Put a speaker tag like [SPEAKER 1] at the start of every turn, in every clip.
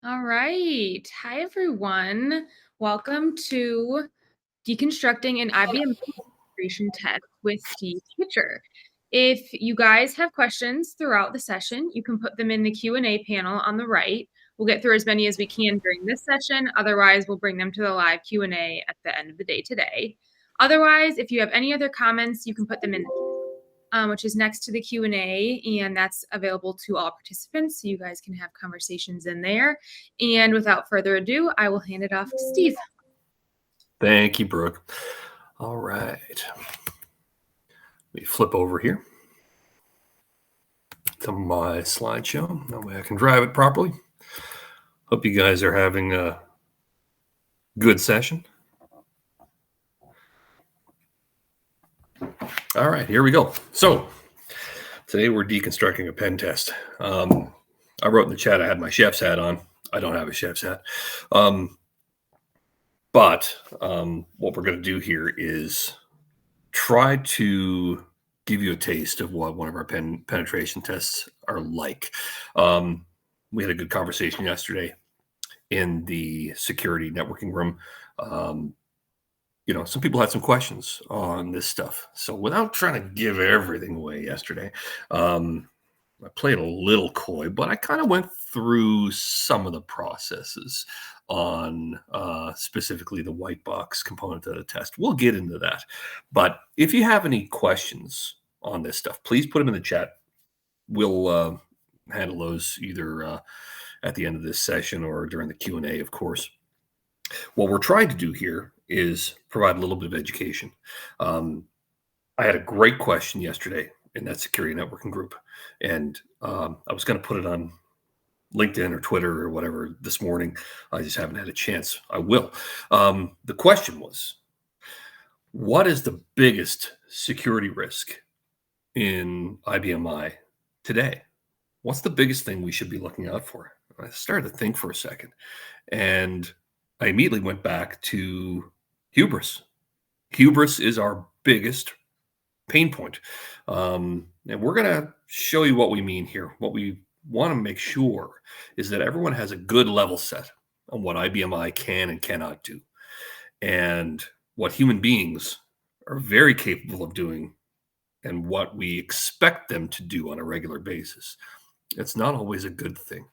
[SPEAKER 1] All right. Hi, everyone. Welcome to Deconstructing an IBM Integration Test with Steve Pitcher. If you guys have questions throughout the session, you can put them in the Q&A panel on the right. We'll get through as many as we can during this session. Otherwise, we'll bring them to the live Q&A at the end of the day today. Otherwise, if you have any other comments, you can put them in which is next to the Q&A, and that's available to all participants, so you guys can have conversations in there. And without further ado, I will hand it off to Steve.
[SPEAKER 2] Thank you, Brooke. All right. Let me flip over here to my slideshow. That way I can drive it properly. Hope you guys are having a good session. All right, here we go. So today we're deconstructing a pen test. I wrote in the chat I had my chef's hat on. I don't have a chef's hat. But what we're going to do here is try to give you a taste of what one of our penetration tests are like. We had a good conversation yesterday in the security networking room. Some people had some questions on this stuff. So without trying to give everything away yesterday, I played a little coy, but I kind of went through some of the processes on specifically the white box component of the test. We'll get into that. But if you have any questions on this stuff, please put them in the chat. We'll handle those either at the end of this session or during the Q&A, of course. What we're trying to do here is provide a little bit of education. I had a great question yesterday in that security networking group, and I was going to put it on LinkedIn or Twitter or whatever this morning. I just haven't had a chance. I will. The question was, what is the biggest security risk in IBMI today? What's the biggest thing we should be looking out for? I started to think for a second, and I immediately went back to hubris. Hubris is our biggest pain point. And we're going to show you what we mean here. What we want to make sure is that everyone has a good level set on what IBMI can and cannot do, and what human beings are very capable of doing, and what we expect them to do on a regular basis. It's not always a good thing.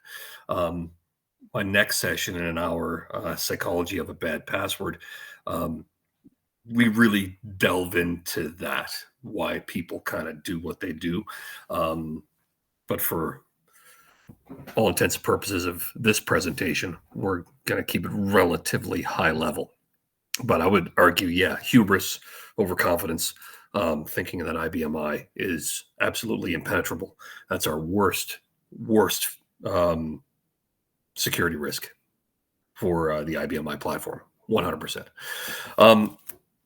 [SPEAKER 2] My next session in an hour, Psychology of a Bad Password, we really delve into that, why people kind of do what they do. But for all intents and purposes of this presentation, we're going to keep it relatively high level. But I would argue, hubris, overconfidence, thinking that IBMI is absolutely impenetrable. That's our worst security risk for the IBMI platform, 100%.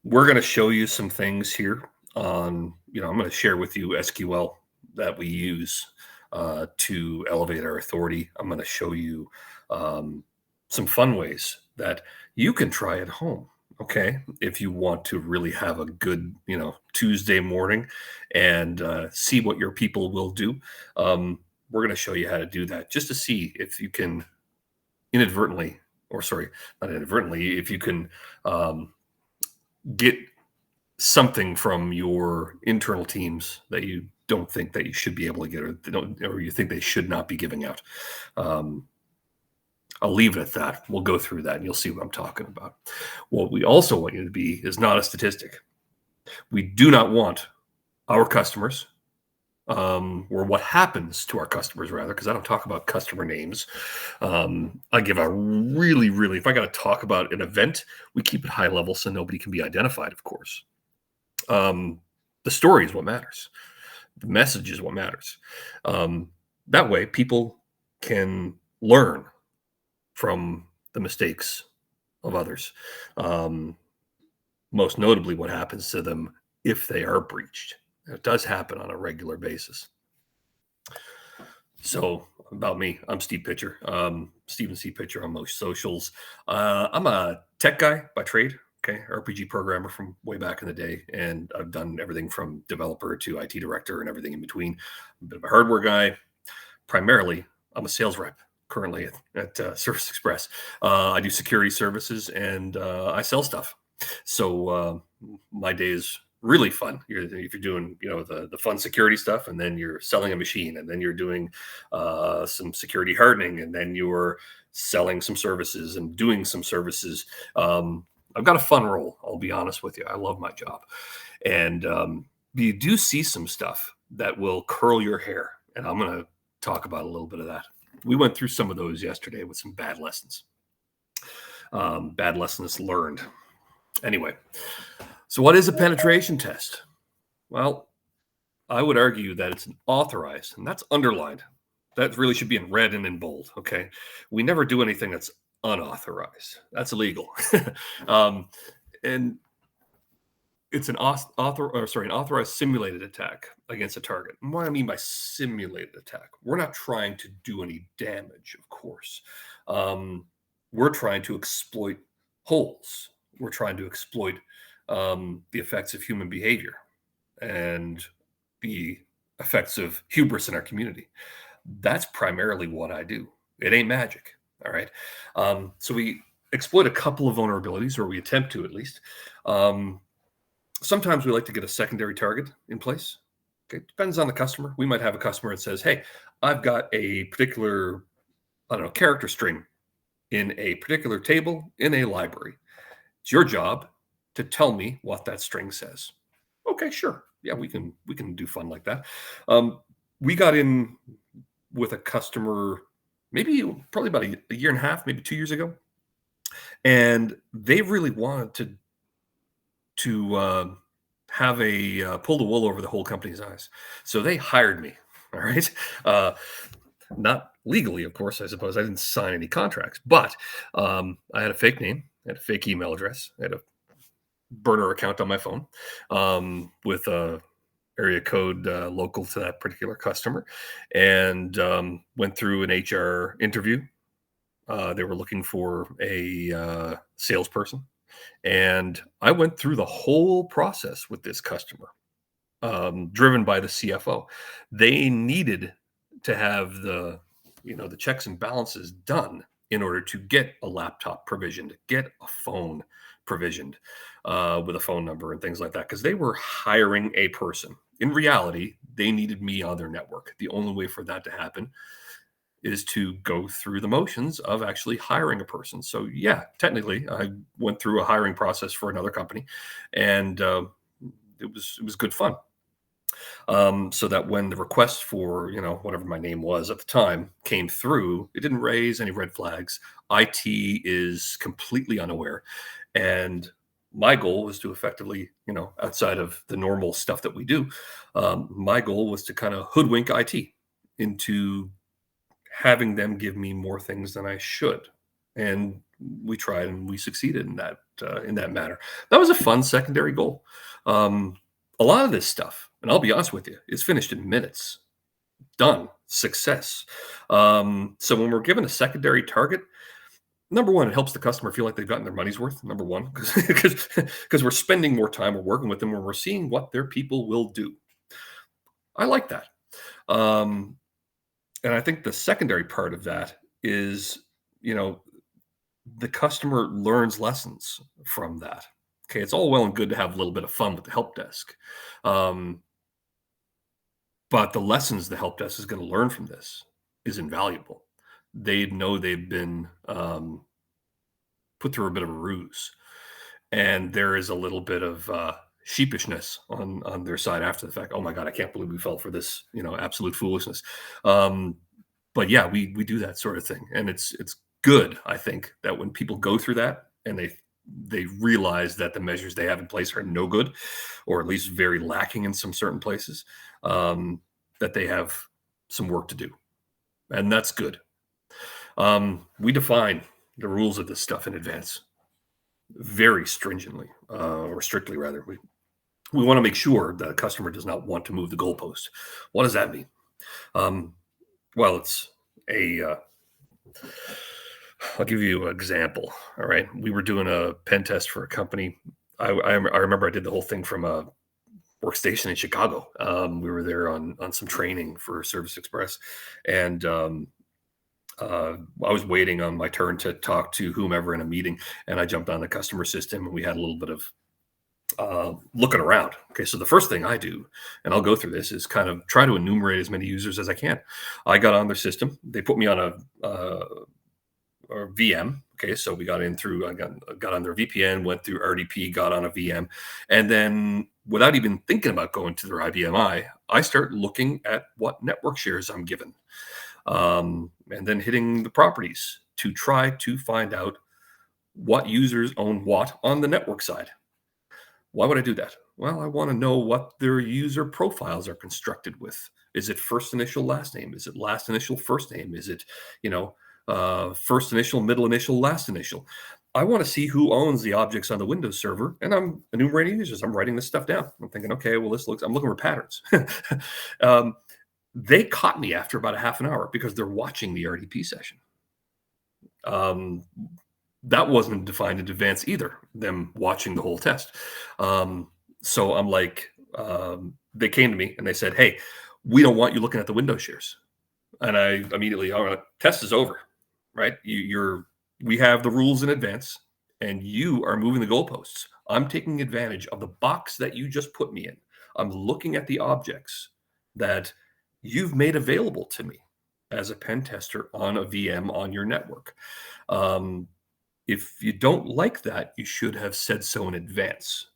[SPEAKER 2] We're going to show you some things here on, I'm going to share with you SQL that we use to elevate our authority. I'm going to show you some fun ways that you can try at home. Okay, if you want to really have a good, Tuesday morning and see what your people will do, we're going to show you how to do that, just to see if you can if you can get something from your internal teams that you don't think that you should be able to get, or you think they should not be giving out. I'll leave it at that. We'll go through that and you'll see what I'm talking about. What we also want you to be is not a statistic. We do not want our customers, or what happens to our customers, rather, because I don't talk about customer names. I give a really, if I got to talk about an event, we keep it high level so nobody can be identified, of course. The story is what matters. The message is what matters. That way, people can learn from the mistakes of others. Most notably, what happens to them if they are breached. It does happen on a regular basis. So about me, I'm Steve Pitcher, Steven C. Pitcher on most socials. I'm a tech guy by trade, RPG programmer from way back in the day. And I've done everything from developer to IT director and everything in between. I'm a bit of a hardware guy. Primarily, I'm a sales rep, currently at Service Express. I do security services and I sell stuff. So my day is really fun. If you're doing, the fun security stuff, and then you're selling a machine, and then you're doing some security hardening, and then you're selling some services and doing some services. I've got a fun role. I'll be honest with you. I love my job, and you do see some stuff that will curl your hair, and I'm going to talk about a little bit of that. We went through some of those yesterday with some bad lessons. Bad lessons learned. Anyway, so what is a penetration test? Well, I would argue that it's an authorized, and that's underlined. That really should be in red and in bold, okay? We never do anything that's unauthorized. That's illegal. And it's an authorized simulated attack against a target. And what I mean by simulated attack, we're not trying to do any damage, of course. We're trying to exploit holes. We're trying to exploit the effects of human behavior and the effects of hubris in our community. That's primarily what I do. It ain't magic. All right. So we exploit a couple of vulnerabilities, or we attempt to at least. Sometimes we like to get a secondary target in place. Okay, depends on the customer. We might have a customer that says, hey, I've got a particular, character string in a particular table in a library. It's your job to tell me what that string says. Okay, sure. Yeah, we can do fun like that. We got in with a customer probably about a year and a half, maybe 2 years ago. And they really wanted to have a pull the wool over the whole company's eyes. So they hired me. All right. Not legally, of course, I suppose. I didn't sign any contracts, but I had a fake name, I had a fake email address, I had a burner account on my phone with a area code local to that particular customer, and went through an HR interview. They were looking for a salesperson, and I went through the whole process with this customer, driven by the CFO. They needed to have the checks and balances done in order to get a laptop provisioned, get a phone provisioned with a phone number and things like that, because they were hiring a person. In reality, they needed me on their network. The only way for that to happen is to go through the motions of actually hiring a person. So yeah, technically, I went through a hiring process for another company, and it was good fun. So that when the request for whatever my name was at the time came through, it didn't raise any red flags. IT is completely unaware, and my goal was to effectively, outside of the normal stuff that we do, my goal was to kind of hoodwink IT into having them give me more things than I should. And we tried, and we succeeded in that matter. That was a fun secondary goal. A lot of this stuff, and I'll be honest with you, is finished in minutes. Done. Success. So when we're given a secondary target, number one, it helps the customer feel like they've gotten their money's worth. Number one, because we're spending more time, we're working with them, and we're seeing what their people will do. I like that. And I think the secondary part of that is, the customer learns lessons from that. Okay, it's all well and good to have a little bit of fun with the help desk. But the lessons the help desk is going to learn from this is invaluable. They know they've been put through a bit of a ruse, and there is a little bit of sheepishness on their side after the fact. Oh my God, I can't believe we fell for this, absolute foolishness. But yeah, we do that sort of thing, and it's good, I think, that when people go through that and they realize that the measures they have in place are no good, or at least very lacking in some certain places, that they have some work to do, and that's good. We define the rules of this stuff in advance very stringently, or strictly rather. We want to make sure that a customer does not want to move the goalpost. What does that mean? Well, it's I'll give you an example. All right. We were doing a pen test for a company. I remember I did the whole thing from a workstation in Chicago. We were there on some training for Service Express, and I was waiting on my turn to talk to whomever in a meeting, and I jumped on the customer system, and we had a little bit of looking around. Okay, so the first thing I do, and I'll go through this, is kind of try to enumerate as many users as I can. I got on their system. They put me on a VM. Okay, so we got in through. I got on their VPN, went through RDP, got on a VM, and then without even thinking about going to their IBMI, I start looking at what network shares I'm given, and then hitting the properties to try to find out what users own what on the network side. Why would I do that? Well, I want to know what their user profiles are constructed with. Is it first initial, last name? Is it last initial, first name? Is it, first initial, middle initial, last initial? I want to see who owns the objects on the Windows server, and I'm enumerating users. I'm writing this stuff down. I'm thinking, okay, well, I'm looking for patterns. um, they caught me after about a half an hour because they're watching the RDP session. That wasn't defined in advance either, them watching the whole test. So I'm like, they came to me and they said, hey, we don't want you looking at the window shares. And I immediately, all right, test is over, right? We have the rules in advance and you are moving the goalposts. I'm taking advantage of the box that you just put me in. I'm looking at the objects that you've made available to me as a pen tester on a VM on your network. If you don't like that, you should have said so in advance.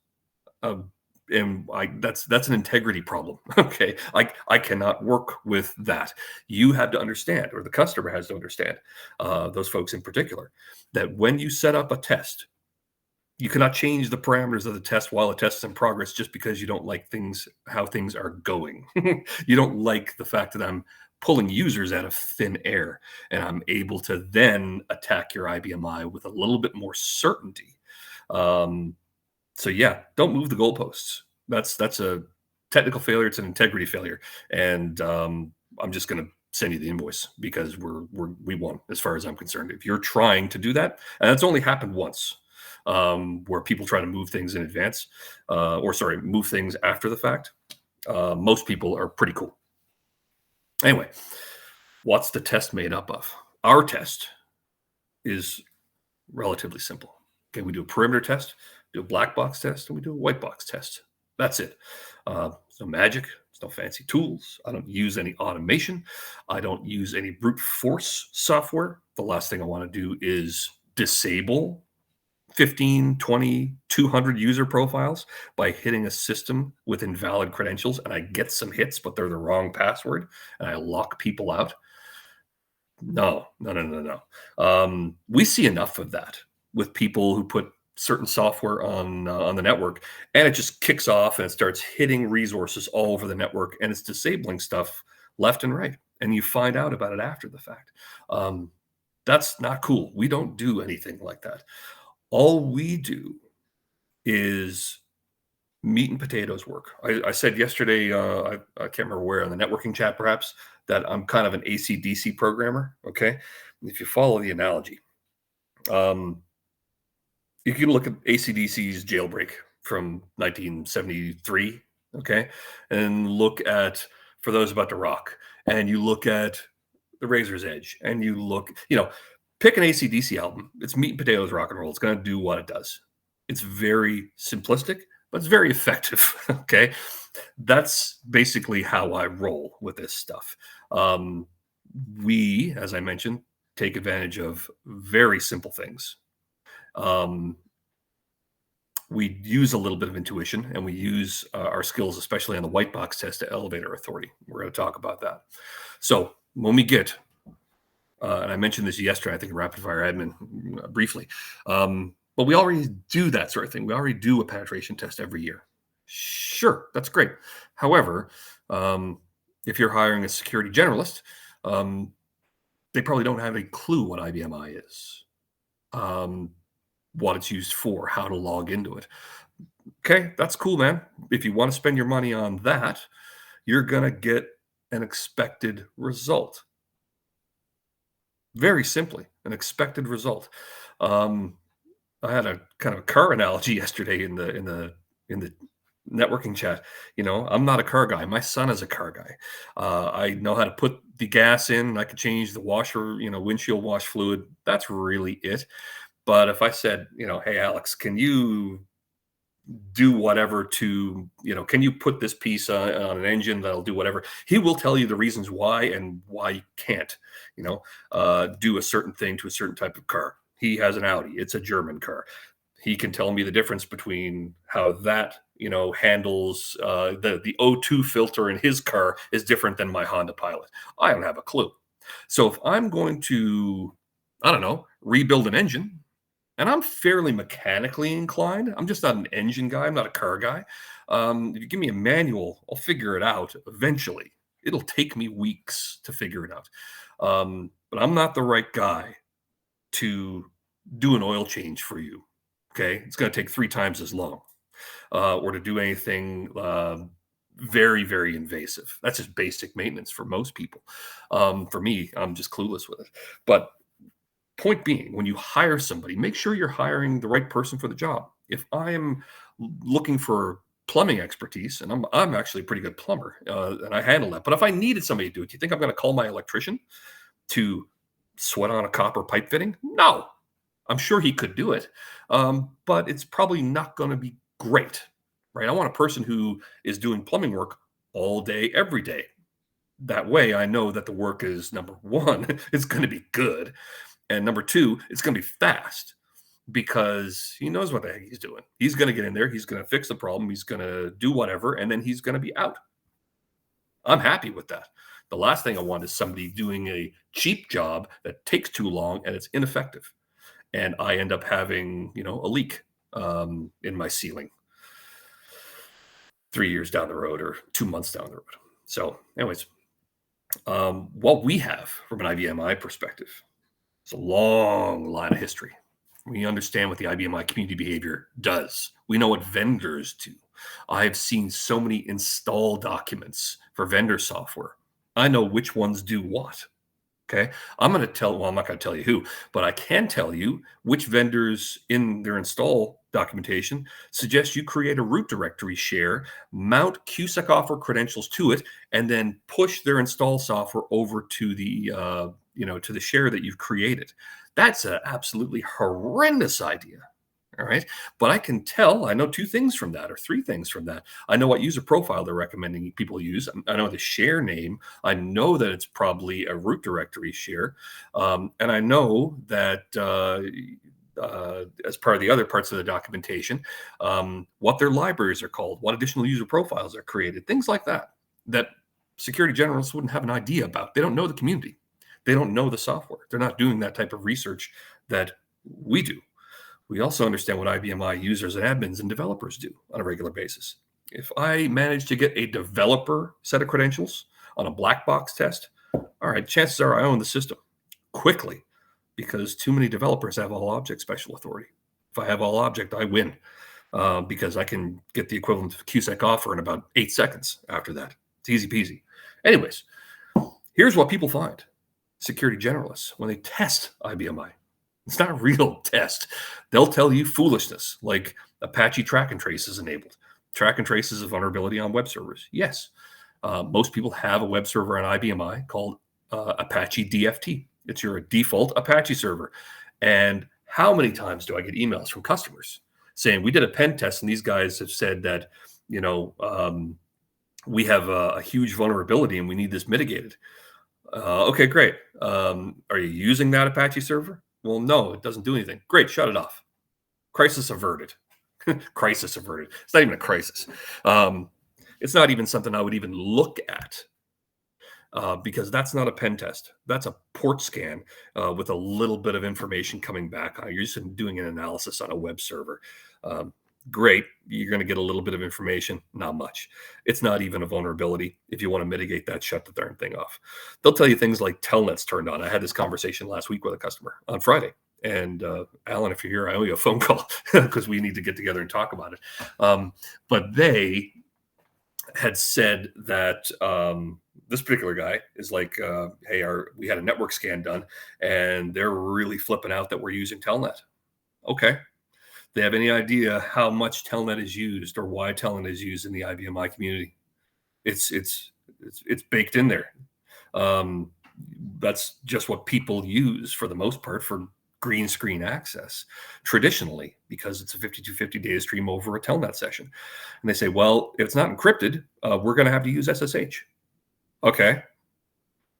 [SPEAKER 2] And that's an integrity problem. Okay, I cannot work with that. You have to understand, or the customer has to understand, those folks in particular, that when you set up a test, you cannot change the parameters of the test while the test is in progress just because you don't like how things are going. You don't like the fact that I'm pulling users out of thin air and I'm able to then attack your IBMI with a little bit more certainty. So yeah, don't move the goalposts. That's a technical failure. It's an integrity failure, and I'm just going to send you the invoice because we won as far as I'm concerned. If you're trying to do that, and that's only happened once, where people try to move things in advance, move things after the fact. Most people are pretty cool. Anyway, what's the test made up of? Our test is relatively simple. Okay, we do a perimeter test, do a black box test, and we do a white box test. That's it. It's no magic. It's no fancy tools. I don't use any automation. I don't use any brute force software. The last thing I want to do is disable 15, 20, 200 user profiles by hitting a system with invalid credentials, and I get some hits, but they're the wrong password, and I lock people out. No. We see enough of that with people who put certain software on the network, and it just kicks off and it starts hitting resources all over the network, and it's disabling stuff left and right, and you find out about it after the fact. That's not cool. We don't do anything like that. All we do is meat and potatoes work. I said yesterday, I can't remember where, on the networking chat perhaps, that I'm kind of an AC/DC programmer. Okay, if you follow the analogy, you can look at AC/DC's jailbreak from 1973. Okay, and look at For Those About to Rock, and you look at The Razor's Edge, and you look, pick an AC/DC album. It's meat and potatoes rock and roll. It's going to do what it does. It's very simplistic, but it's very effective. Okay. That's basically how I roll with this stuff. We, as I mentioned, take advantage of very simple things. We use a little bit of intuition, and we use our skills, especially on the white box test, to elevate our authority. We're going to talk about that. So when we get, and I mentioned this yesterday, I think in Rapid Fire Admin briefly, but we already do that sort of thing. We already do a penetration test every year. Sure, that's great. However, if you're hiring a security generalist, they probably don't have a clue what IBMI is, what it's used for, how to log into it. Okay, that's cool, man. If you want to spend your money on that, you're going to get an expected result. Very simply, an expected result. I had a kind of a car analogy yesterday in the networking chat. I'm not a car guy. My son is a car guy. I know how to put the gas in. I can change the washer, windshield wash fluid. That's really it. But if I said, hey, Alex, can you do whatever to, can you put this piece on an engine that'll do whatever? He will tell you the reasons why and why you can't, do a certain thing to a certain type of car. He has an Audi. It's a German car. He can tell me the difference between how that, handles the O2 filter in his car is different than my Honda Pilot. I don't have a clue. So if I'm going to, I don't know, rebuild an engine, and I'm fairly mechanically inclined. I'm just not an engine guy. I'm not a car guy. If you give me a manual, I'll figure it out eventually. It'll take me weeks to figure it out. But I'm not the right guy to do an oil change for you. Okay. It's going to take 3 times as long, or to do anything very, very invasive. That's just basic maintenance for most people. For me, I'm just clueless with it. But point being, when you hire somebody, make sure you're hiring the right person for the job. If I am looking for plumbing expertise, and I'm actually a pretty good plumber, and I handle that. But if I needed somebody to do it, do you think I'm going to call my electrician to sweat on a copper pipe fitting? No, I'm sure he could do it, but it's probably not going to be great, right? I want a person who is doing plumbing work all day, every day. That way, I know that the work is, number one, it's going to be good. And number 2, it's going to be fast because he knows what the heck he's doing. He's going to get in there. He's going to fix the problem. He's going to do whatever, and then he's going to be out. I'm happy with that. The last thing I want is somebody doing a cheap job that takes too long and it's ineffective. And I end up having, a leak in my ceiling 3 years down the road or 2 months down the road. So anyways, what we have from an IBMI perspective, it's a long line of history. We understand what the IBMI community behavior does. We know what vendors do. I've seen so many install documents for vendor software. I know which ones do what. Okay. I'm not going to tell you who, but I can tell you which vendors in their install documentation suggest you create a root directory share, mount QSEC offer credentials to it, and then push their install software over to the, to the share that you've created. That's an absolutely horrendous idea. All right. But I know 2 things from that, or 3 things from that. I know what user profile they're recommending people use. I know the share name. I know that it's probably a root directory share. And I know that as part of the other parts of the documentation, what their libraries are called, what additional user profiles are created, things like that security generalists wouldn't have an idea about. They don't know the community. They don't know the software. They're not doing that type of research that we do. We also understand what IBMI users and admins and developers do on a regular basis. If I manage to get a developer set of credentials on a black box test, all right, chances are I own the system quickly because too many developers have all object special authority. If I have all object, I win because I can get the equivalent of QSEC offer in about 8 seconds after that. It's easy peasy. Anyways, here's what people find. Security generalists, when they test IBMI, it's not a real test. They'll tell you foolishness like Apache track and trace is enabled. Track and trace is a vulnerability on web servers. Yes. Most people have a web server on IBMI called Apache DFT. It's your default Apache server. And how many times do I get emails from customers saying, we did a pen test and these guys have said that, we have a huge vulnerability and we need this mitigated. Okay, great. Are you using that Apache server? Well, no, it doesn't do anything. Great, shut it off. Crisis averted. Crisis averted. It's not even a crisis. It's not even something I would even look at because that's not a pen test. That's a port scan with a little bit of information coming back. You're just doing an analysis on a web server. Great. You're going to get a little bit of information, not much. It's not even a vulnerability. If you want to mitigate that, shut the darn thing off. They'll tell you things like telnet's turned on. I had this conversation last week with a customer on Friday. And Alan, if you're here, I owe you a phone call because we need to get together and talk about it. But they had said that this particular guy is like, hey, we had a network scan done, and they're really flipping out that we're using telnet. Okay. they have any idea how much Telnet is used or why Telnet is used in the IBM community. It's baked in there. That's just what people use for the most part for green screen access traditionally, because it's a 5250 data stream over a Telnet session. And they say, well, if it's not encrypted, we're going to have to use SSH. Okay,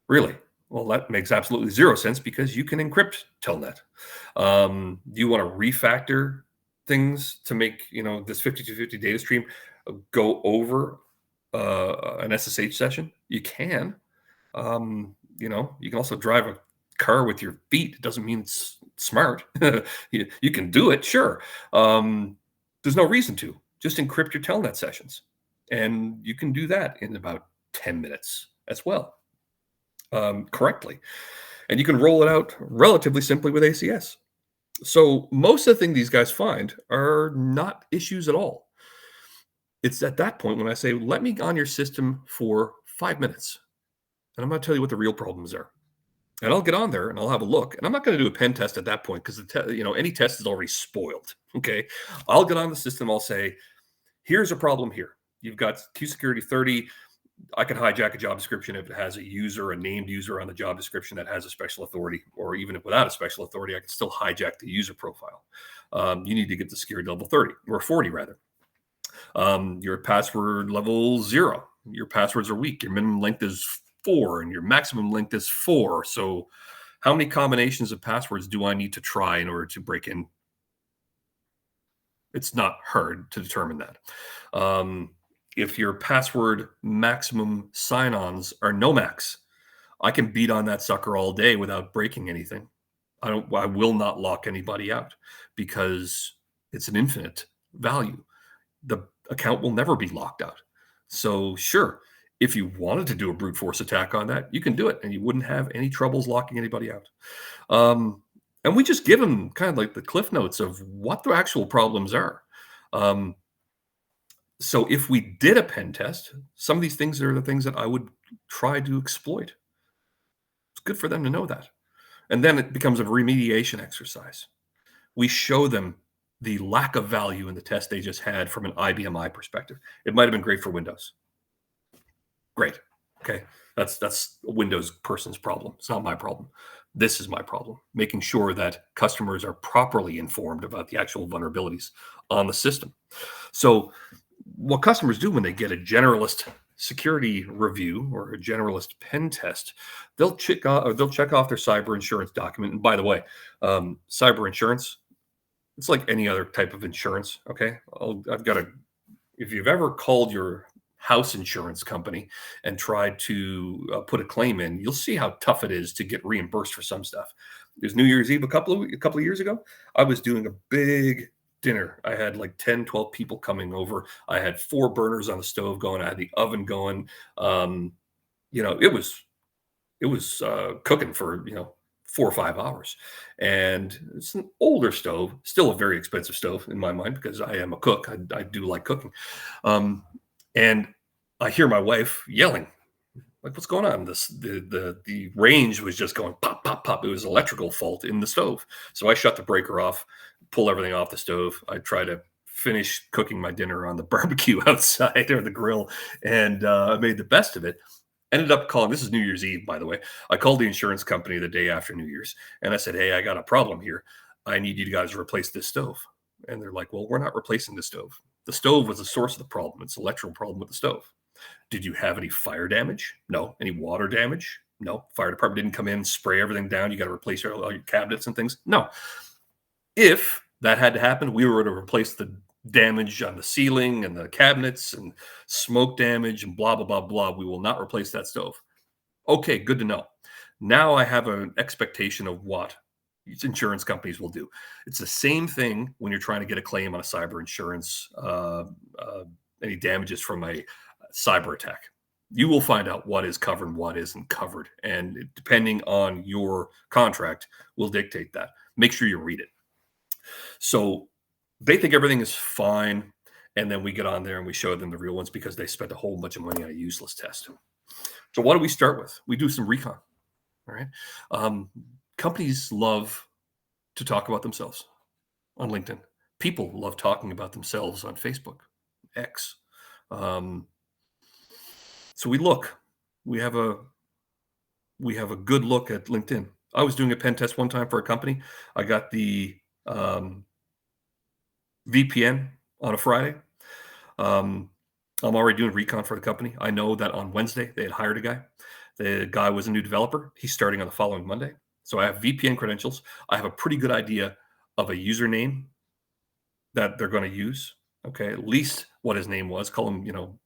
[SPEAKER 2] really? Well, that makes absolutely zero sense because you can encrypt Telnet. Do you want to refactor things to make this 5250 data stream go over an SSH session? You can. You can also drive a car with your feet. It doesn't mean it's smart. You can do it, sure. There's no reason to. Just encrypt your Telnet sessions, and you can do that in about 10 minutes as well, correctly. And you can roll it out relatively simply with ACS. So most of the things these guys find are not issues at all. It's at that point when I say, let me on your system for 5 minutes, and I'm going to tell you what the real problems are. And I'll get on there and I'll have a look. And I'm not going to do a pen test at that point because any test is already spoiled. Okay, I'll get on the system. I'll say, here's a problem here. You've got Q Security 30. I can hijack a job description if it has a named user on the job description that has a special authority, or even if without a special authority, I can still hijack the user profile. You need to get the security level 30 or 40 rather. Your password level 0. Your passwords are weak. Your minimum length is 4 and your maximum length is 4. So how many combinations of passwords do I need to try in order to break in? It's not hard to determine that. If your password maximum sign-ons are no max, I can beat on that sucker all day without breaking anything. I will not lock anybody out because it's an infinite value. The account will never be locked out. So sure, if you wanted to do a brute force attack on that, you can do it and you wouldn't have any troubles locking anybody out. And we just give them kind of like the cliff notes of what the actual problems are. So if we did a pen test, some of these things are the things that I would try to exploit. It's good for them to know that. And then it becomes a remediation exercise. We show them the lack of value in the test they just had from an IBM perspective. It might have been great for Windows. Great. Okay. That's a Windows person's problem. It's not my problem. This is my problem, making sure that customers are properly informed about the actual vulnerabilities on the system. So what customers do when they get a generalist security review or a generalist pen test, they'll check off their cyber insurance document. And by the way, cyber insurance, it's like any other type of insurance. Okay. If you've ever called your house insurance company and tried to put a claim in, you'll see how tough it is to get reimbursed for some stuff. There's New Year's Eve a couple of years ago. I was doing a big dinner. I had like 10, 12 people coming over. I had 4 burners on the stove going. I had the oven going. It was cooking for 4 or 5 hours, and it's an older stove, still a very expensive stove in my mind because I am a cook. I do like cooking, and I hear my wife yelling, like, "What's going on?" The range was just going pop, pop, pop. It was an electrical fault in the stove. So I shut the breaker off, pull everything off the stove. I try to finish cooking my dinner on the barbecue outside or the grill, and I made the best of it. Ended up calling. This is New Year's Eve, by the way. I called the insurance company the day after New Year's, and I said, "Hey, I got a problem here. I need you guys to replace this stove." And they're like, "Well, we're not replacing the stove. The stove was the source of the problem. It's an electrical problem with the stove. Did you have any fire damage? No. Any water damage? No. Fire department didn't come in, spray everything down. You got to replace all your cabinets and things? No. If that had to happen, we were to replace the damage on the ceiling and the cabinets and smoke damage and blah, blah, blah, blah. We will not replace that stove." Okay, good to know. Now I have an expectation of what insurance companies will do. It's the same thing when you're trying to get a claim on a cyber insurance, any damages from a cyber attack. You will find out what is covered and what isn't covered. And depending on your contract will dictate that. Make sure you read it. So they think everything is fine. And then we get on there and we show them the real ones because they spent a whole bunch of money on a useless test. So what do we start with? We do some recon. All right. Companies love to talk about themselves on LinkedIn. people love talking about themselves on Facebook, X. So we have a good look at LinkedIn. I was doing a pen test one time for a company. I got the VPN on a Friday. I'm already doing recon for the company. I know that on Wednesday they had hired a guy. The guy was a new developer. He's starting on the following Monday. So I have VPN credentials. I have a pretty good idea of a username that they're going to use. Okay, at least what his name was. Call him,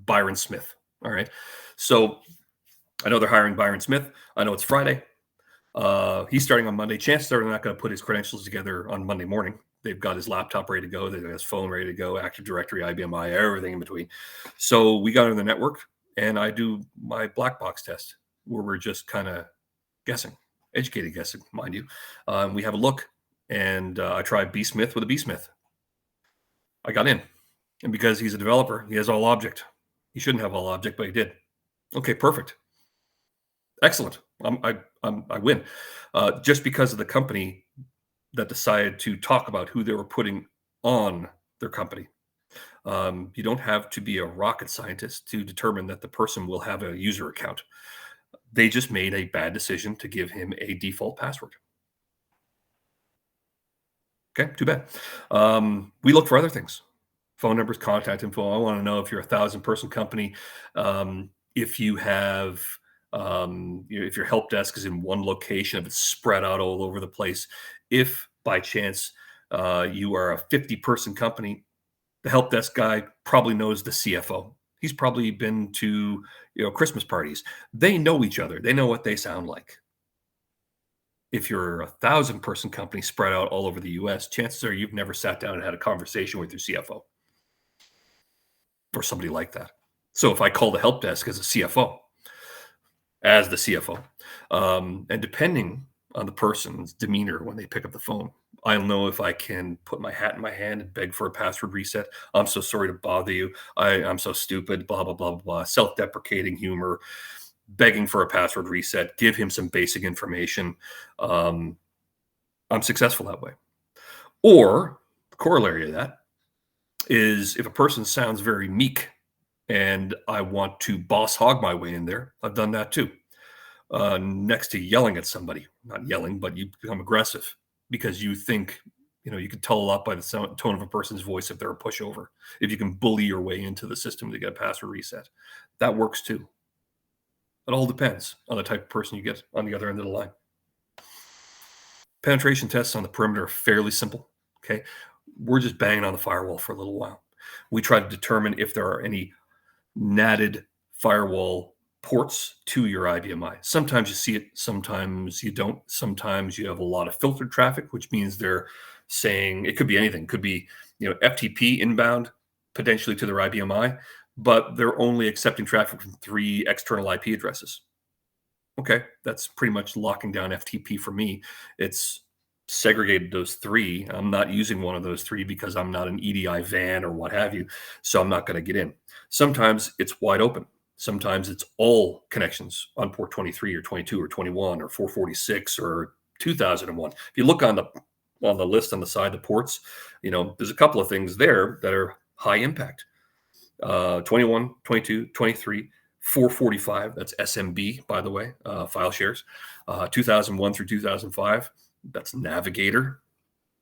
[SPEAKER 2] Byron Smith. All right. So I know they're hiring Byron Smith. I know it's Friday. He's starting on Monday. Chances are they're not going to put his credentials together on Monday morning. They've got his laptop ready to go. They've got his phone ready to go, Active Directory, IBM I, everything in between. So we got on the network, and I do my black box test where we're just kind of guessing, educated guessing, mind you. We have a look, and I tried B Smith with a B Smith. I got in. And because he's a developer, he has all object. He shouldn't have all object, but he did. Okay, perfect. Excellent. I win. Just because of the company that decided to talk about who they were putting on their company. You don't have to be a rocket scientist to determine that the person will have a user account. They just made a bad decision to give him a default password. Okay, too bad. We look for other things. Phone numbers, contact info. I want to know if you're a 1,000-person company, if you have, if your help desk is in one location, if it's spread out all over the place. If by chance you are a 50-person company, the help desk guy probably knows the CFO. He's probably been to Christmas parties. They know each other. They know what they sound like. If you're a 1,000-person company spread out all over the US, chances are you've never sat down and had a conversation with your CFO or somebody like that. So if I call the help desk as the CFO, and depending on the person's demeanor when they pick up the phone, I'll know if I can put my hat in my hand and beg for a password reset. I'm so sorry to bother you. I'm so stupid, blah, blah, blah, blah. Self-deprecating humor, begging for a password reset, give him some basic information. I'm successful that way. Or the corollary of that is if a person sounds very meek and I want to boss hog my way in there, I've done that too. Next to yelling at somebody, not yelling, but you become aggressive because you think, you can tell a lot by the tone of a person's voice if they're a pushover. If you can bully your way into the system to get a password reset, that works too. It all depends on the type of person you get on the other end of the line. Penetration tests on the perimeter are fairly simple. Okay. We're just banging on the firewall for a little while. We try to determine if there are any natted firewall ports to your IBM I. Sometimes you see it, sometimes you don't. Sometimes you have a lot of filtered traffic, which means they're saying it could be anything. It could be, FTP inbound potentially to their IBM I, but they're only accepting traffic from 3 external IP addresses. Okay, that's pretty much locking down FTP for me. It's segregated those 3. I'm not using one of those 3 because I'm not an EDI van or what have you, so I'm not going to get in. Sometimes it's wide open. Sometimes it's all connections on port 23 or 22 or 21 or 446 or 2001. If you look on the list on the side, the ports, there's a couple of things there that are high impact. 21, 22, 23, 445, that's SMB, by the way, file shares. 2001 through 2005, that's Navigator.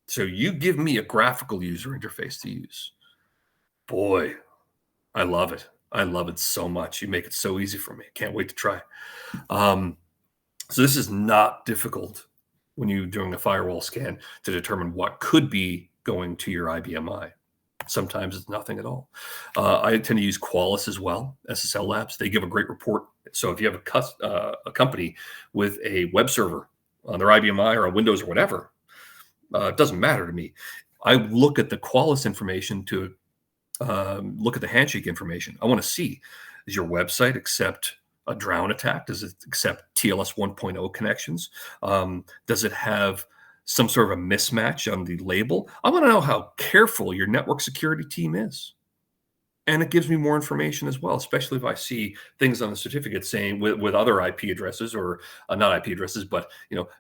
[SPEAKER 2] So you give me a graphical user interface to use. Boy, I love it. I love it so much. You make it so easy for me. Can't wait to try. So this is not difficult when you're doing a firewall scan to determine what could be going to your IBM I. Sometimes it's nothing at all. I tend to use Qualys as well, SSL Labs. They give a great report. So if you have a company with a web server on their IBM I or on Windows or whatever, it doesn't matter to me. I look at the Qualys information to look at the handshake information. I want to see, does your website accept a drown attack? Does it accept TLS 1.0 connections? Does it have some sort of a mismatch on the label? I want to know how careful your network security team is. And it gives me more information as well, especially if I see things on the certificate saying with other IP addresses or not IP addresses, but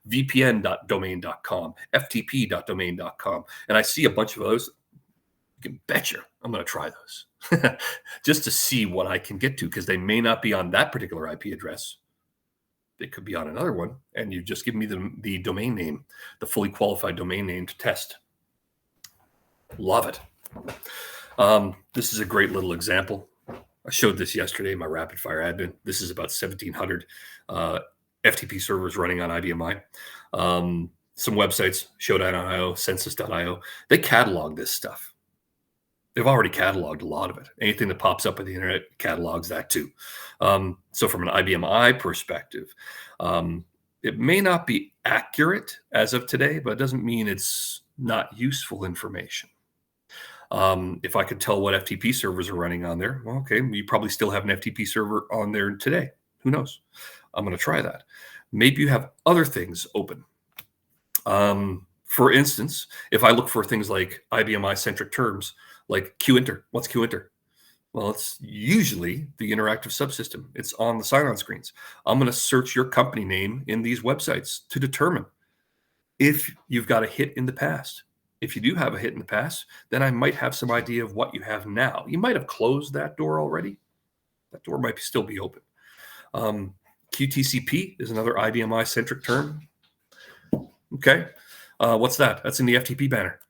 [SPEAKER 2] vpn.domain.com, ftp.domain.com. And I see a bunch of those. You can betcha I'm going to try those just to see what I can get to, because they may not be on that particular IP address. They could be on another one. And you just give me the domain name, the fully qualified domain name to test. Love it. This is a great little example. I showed this yesterday in my rapid fire admin. This is about 1,700 FTP servers running on IBM I. Some websites, show.io, census.io, they catalog this stuff. They've already cataloged a lot of it. Anything that pops up on the internet catalogs that too. So from an IBM I perspective, it may not be accurate as of today, but it doesn't mean it's not useful information. If I could tell what FTP servers are running on there, well, okay, you probably still have an FTP server on there today. Who knows? I'm going to try that. Maybe you have other things open. For instance, if I look for things like IBM I-centric terms, like QInter. What's QInter? Well, it's usually the interactive subsystem. It's on the sign-on screens. I'm going to search your company name in these websites to determine if you've got a hit in the past. If you do have a hit in the past, then I might have some idea of what you have now. You might have closed that door already. That door might still be open. QTCP is another IBM I-centric term. Okay. What's that? That's in the FTP banner.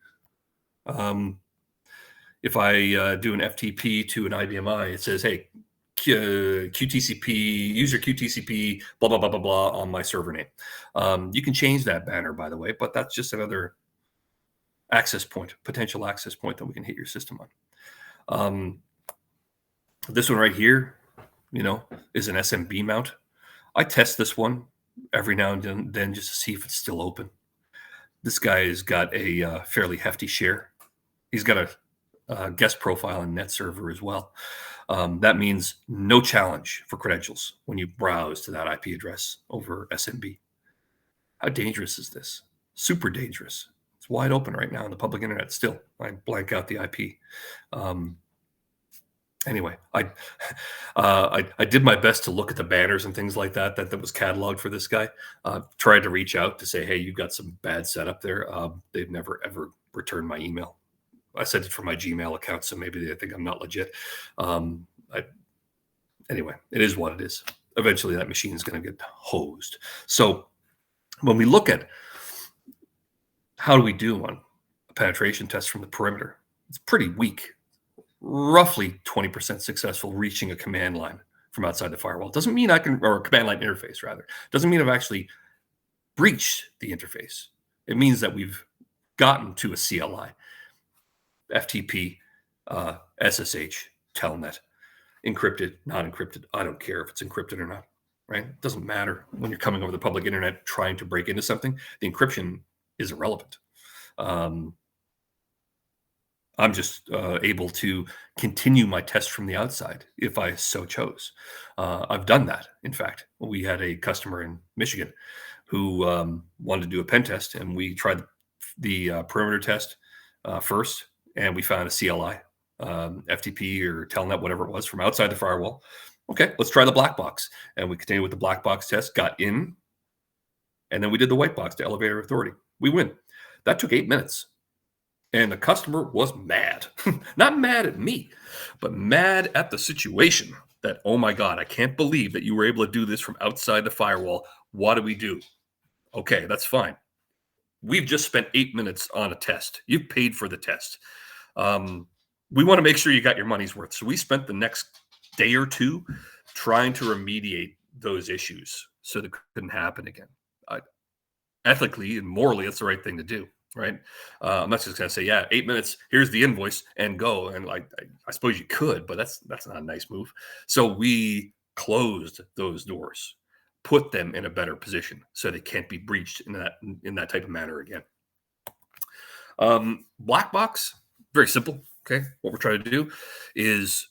[SPEAKER 2] If I do an FTP to an IBM I, it says, hey, QTCP, user QTCP, blah, blah, blah, blah, blah on my server name. You can change that banner, by the way, but that's just another access point, potential access point that we can hit your system on. This one right here, is an SMB mount. I test this one every now and then just to see if it's still open. This guy has got a fairly hefty share. He's got a guest profile in NetServer as well. That means no challenge for credentials when you browse to that IP address over SMB. How dangerous is this? Super dangerous. It's wide open right now on the public internet still. I blank out the IP. Anyway, I did my best to look at the banners and things like that was cataloged for this guy. Tried to reach out to say, hey, you've got some bad setup there. They've never, ever returned my email. I sent it from my Gmail account, so maybe they think I'm not legit. Anyway, it is what it is. Eventually, that machine is going to get hosed. So when we look at how do we do on a penetration test from the perimeter, it's pretty weak. Roughly 20% successful reaching a command line from outside the firewall. Doesn't mean I can, or a command line interface rather. Doesn't mean I've actually breached the interface. It means that we've gotten to a CLI. FTP, SSH, Telnet, encrypted, not encrypted. I don't care if it's encrypted or not, right? It doesn't matter when you're coming over the public internet trying to break into something. The encryption is irrelevant. I'm just able to continue my test from the outside if I so chose. I've done that. In fact, we had a customer in Michigan who wanted to do a pen test, and we tried the perimeter test first. And we found a CLI, FTP or Telnet, whatever it was, from outside the firewall. Okay, let's try the black box. And we continued with the black box test, got in, and then we did the white box to elevator authority. We win. That took 8 minutes. And the customer was mad. Not mad at me, but mad at the situation that, oh my God, I can't believe that you were able to do this from outside the firewall. What do we do? Okay, that's fine. We've just spent 8 minutes on a test. You've paid for the test. We want to make sure you got your money's worth. So we spent the next day or two trying to remediate those issues so that it couldn't happen again. Ethically and morally, that's the right thing to do, right? I'm not just going to say, yeah, 8 minutes, here's the invoice and go. And I suppose you could, but that's not a nice move. So we closed those doors, put them in a better position so they can't be breached in that type of manner again. Black box, very simple. Okay, what we're trying to do is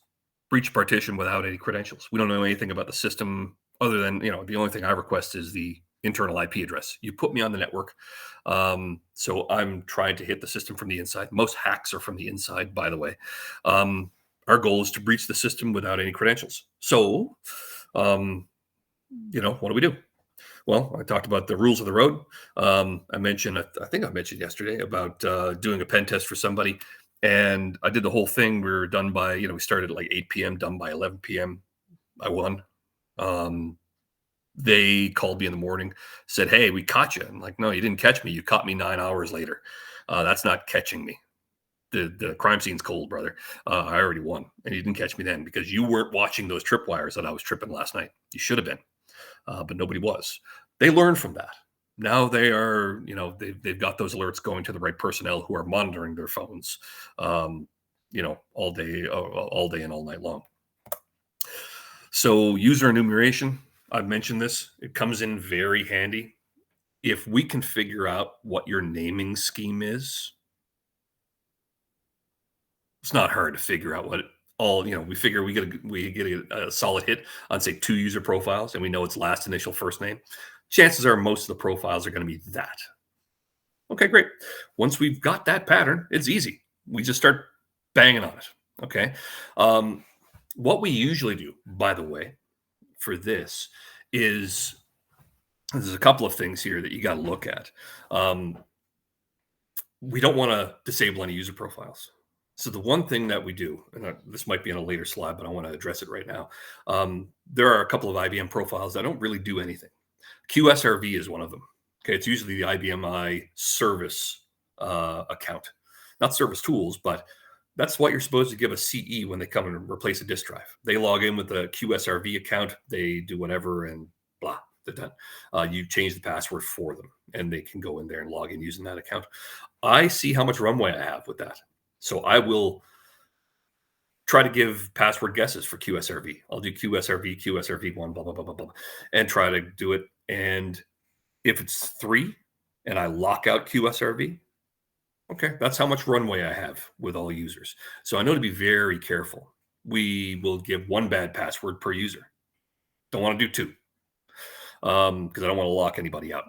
[SPEAKER 2] breach partition without any credentials. We don't know anything about the system other than, the only thing I request is the internal IP address. You put me on the network. So I'm trying to hit the system from the inside. Most hacks are from the inside, by the way. Our goal is to breach the system without any credentials. So, what do we do? Well, I talked about the rules of the road. I mentioned, I think I mentioned yesterday about doing a pen test for somebody. And I did the whole thing. We were done by, we started at like 8 p.m., done by 11 p.m. I won. They called me in the morning, said, "Hey, we caught you." I'm like, "No, you didn't catch me. You caught me 9 hours later. That's not catching me. The crime scene's cold, brother. I already won, and you didn't catch me then because you weren't watching those tripwires that I was tripping last night. You should have been, but nobody was." They learned from that. Now they are, they've got those alerts going to the right personnel who are monitoring their phones, all day and all night long. So user enumeration, I've mentioned this. It comes in very handy. If we can figure out what your naming scheme is, it's not hard to figure out what we figure we get a solid hit on, say, 2 user profiles, and we know it's last initial first name. Chances are most of the profiles are going to be that. Okay, great. Once we've got that pattern, it's easy. We just start banging on it. Okay. What we usually do, by the way, for this is there's a couple of things here that you got to look at. We don't want to disable any user profiles. So the one thing that we do, and this might be on a later slide, but I want to address it right now. There are a couple of IBM profiles that don't really do anything. QSRV is one of them. Okay, it's usually the IBM I service account, not service tools, but that's what you're supposed to give a CE when they come and replace a disk drive. They log in with a QSRV account, they do whatever, and blah, they're done. You change the password for them, and they can go in there and log in using that account. I see how much runway I have with that. So I will try to give password guesses for QSRV. I'll do QSRV, QSRV1, blah, blah, blah, blah, blah, and try to do it. And if it's 3 and I lock out QSRV, okay, that's how much runway I have with all users. So I know to be very careful. We will give 1 bad password per user. Don't want to do 2 because I don't want to lock anybody out.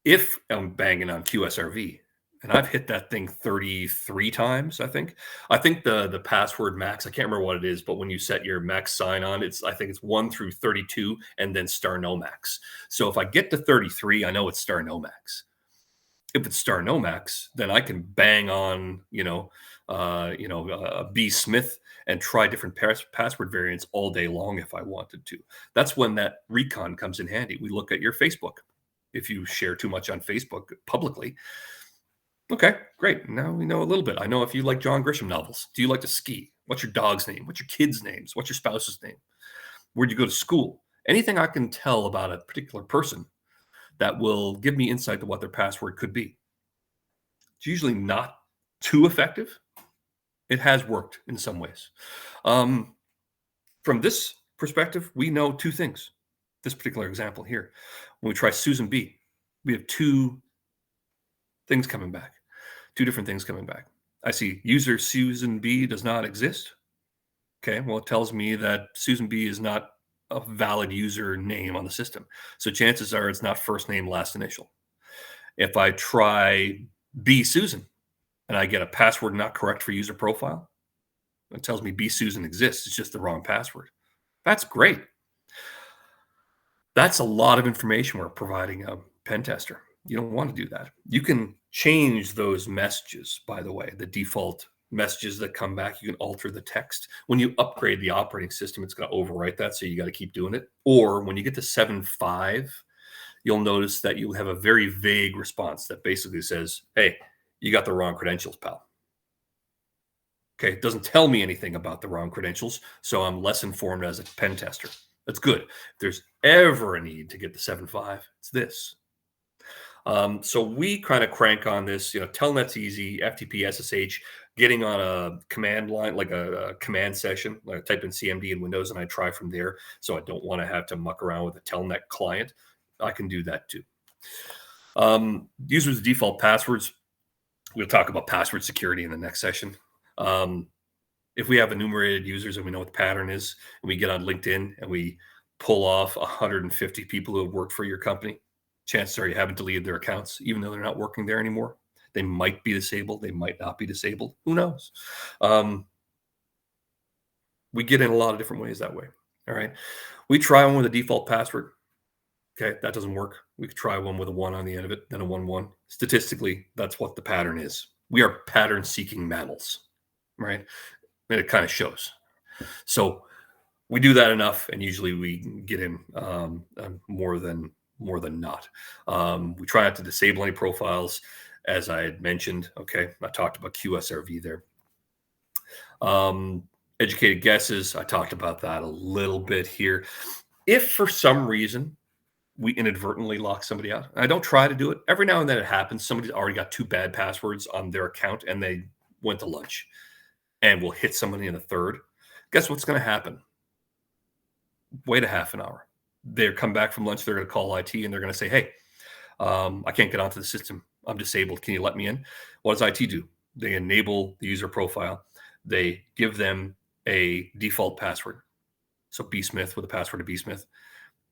[SPEAKER 2] If I'm banging on QSRV, and I've hit that thing 33 times, I think the password max, I can't remember what it is, but when you set your max sign on, I think it's 1 through 32 and then star no max. So if I get to 33, I know it's star no max. If it's star no max, then I can bang on, B Smith and try different password variants all day long if I wanted to. That's when that recon comes in handy. We look at your Facebook. If you share too much on Facebook publicly, okay, great. Now we know a little bit. I know if you like John Grisham novels. Do you like to ski? What's your dog's name? What's your kids' names? What's your spouse's name? Where'd you go to school? Anything I can tell about a particular person that will give me insight to what their password could be. It's usually not too effective. It has worked in some ways. From this perspective, we know 2 things. This particular example here, when we try Susan B, we have 2 things coming back. 2 different things coming back. I see user Susan B does not exist. Okay, well, it tells me that Susan B is not a valid user name on the system. So chances are it's not first name, last initial. If I try B Susan and I get a password not correct for user profile, it tells me B Susan exists. It's just the wrong password. That's great. That's a lot of information we're providing a pen tester. You don't want to do that. You can change those messages, by the way, the default messages that come back. You can alter the text. When you upgrade the operating system, it's going to overwrite that, so you got to keep doing it. Or when you get to 7.5, you'll notice that you have a very vague response that basically says, hey, you got the wrong credentials, pal. Okay, it doesn't tell me anything about the wrong credentials, so I'm less informed as a pen tester. That's good. If there's ever a need to get to 7.5, it's this. So we kind of crank on this, telnet's easy, FTP, SSH, getting on a command line, like a command session, like I type in CMD in Windows and I try from there. So I don't want to have to muck around with a telnet client. I can do that too. Users' default passwords. We'll talk about password security in the next session. If we have enumerated users and we know what the pattern is, and we get on LinkedIn and we pull off 150 people who have worked for your company, chances are you haven't deleted their accounts, even though they're not working there anymore. They might be disabled. They might not be disabled. Who knows? We get in a lot of different ways that way. All right. We try one with a default password. Okay, that doesn't work. We could try one with a 1 on the end of it, then a 1-1. Statistically, that's what the pattern is. We are pattern-seeking mammals, right? And it kind of shows. So we do that enough, and usually we get in more than not. We try not to disable any profiles, as I had mentioned. Okay, I talked about QSRV there. Educated guesses, I talked about that a little bit here. If for some reason we inadvertently lock somebody out, I don't try to do it. Every now and then it happens. Somebody's already got 2 bad passwords on their account and they went to lunch, and we'll hit somebody in a third. Guess what's going to happen? Wait a half an hour. They'll come back from lunch. They're going to call IT and they're going to say, hey, I can't get onto the system. I'm disabled. Can you let me in? What does IT do? They enable the user profile. They give them a default password. So bsmith with a password of bsmith.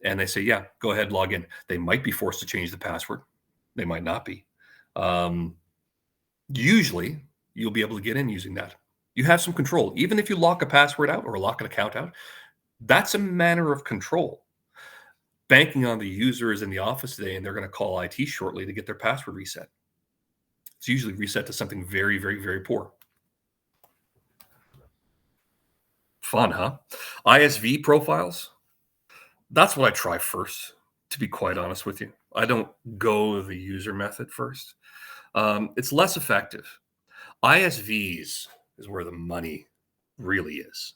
[SPEAKER 2] And they say, yeah, go ahead, log in. They might be forced to change the password. They might not be. Usually, you'll be able to get in using that. You have some control. Even if you lock a password out or lock an account out, that's a manner of control. Banking on the user is in the office today, and they're going to call IT shortly to get their password reset. It's usually reset to something very, very, very poor. Fun, huh? ISV profiles. That's what I try first, to be quite honest with you. I don't go the user method first. It's less effective. ISVs is where the money really is.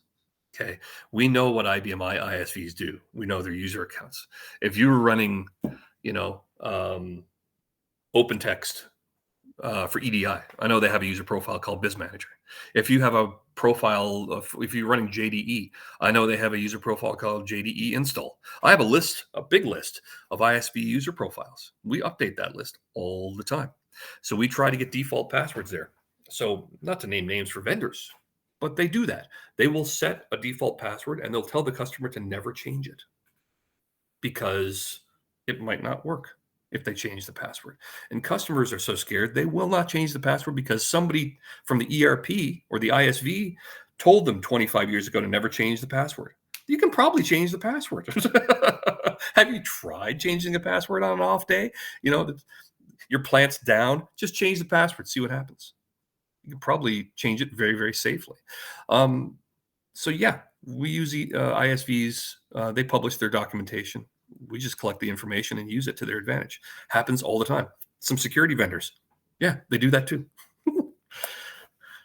[SPEAKER 2] Okay. We know what IBM ISVs do. We know their user accounts. If you were running, open text for EDI, I know they have a user profile called Biz Manager. If you have a profile if you're running JDE, I know they have a user profile called JDE install. I have a big list of ISV user profiles. We update that list all the time. So we try to get default passwords there. So not to name names for vendors, but they do that. They will set a default password and they'll tell the customer to never change it because it might not work if they change the password. And customers are so scared, they will not change the password because somebody from the ERP or the ISV told them 25 years ago to never change the password. You can probably change the password. Have you tried changing a password on an off day? Your plant's down, just change the password, see what happens. You can probably change it very, very safely. So yeah, we use ISVs. They publish their documentation. We just collect the information and use it to their advantage. Happens all the time. Some security vendors, yeah, they do that too.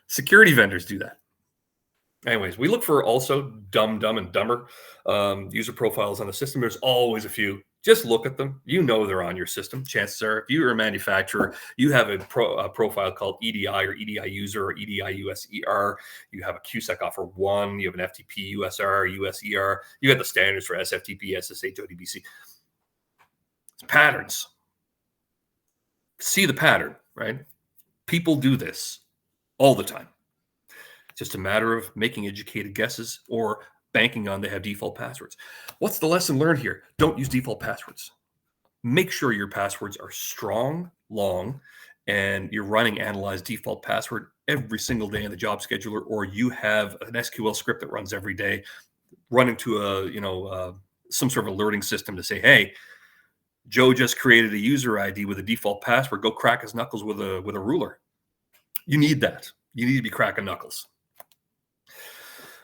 [SPEAKER 2] Security vendors do that. Anyways, we look for also dumb and dumber user profiles on the system. There's always a few. Just look at them. They're on your system. Chances are, if you're a manufacturer, you have a profile called EDI or EDI user or EDI USER. You have a QSEC offer 1. You have an FTP USR, USER. You got the standards for SFTP, SSH, ODBC. It's patterns. See the pattern, right? People do this all the time. It's just a matter of making educated guesses or banking on they have default passwords. What's the lesson learned here? Don't use default passwords. Make sure your passwords are strong, long, and you're running analyze default password every single day in the job scheduler, or you have an SQL script that runs every day, running to some sort of alerting system to say, hey, Joe just created a user ID with a default password. Go crack his knuckles with a ruler. You need that. You need to be cracking knuckles.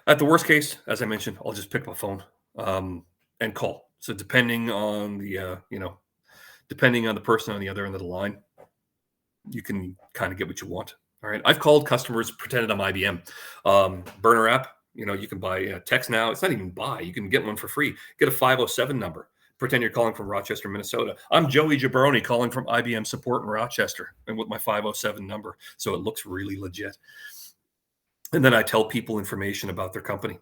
[SPEAKER 2] At the worst case, as I mentioned, I'll just pick my phone and call. So depending on the person on the other end of the line, you can kind of get what you want. All right. I've called customers, pretended I'm IBM. Burner app, you can buy text now. It's not even buy. You can get one for free. Get a 507 number. Pretend you're calling from Rochester, Minnesota. I'm Joey Jabroni calling from IBM support in Rochester and with my 507 number. So it looks really legit. And then I tell people information about their company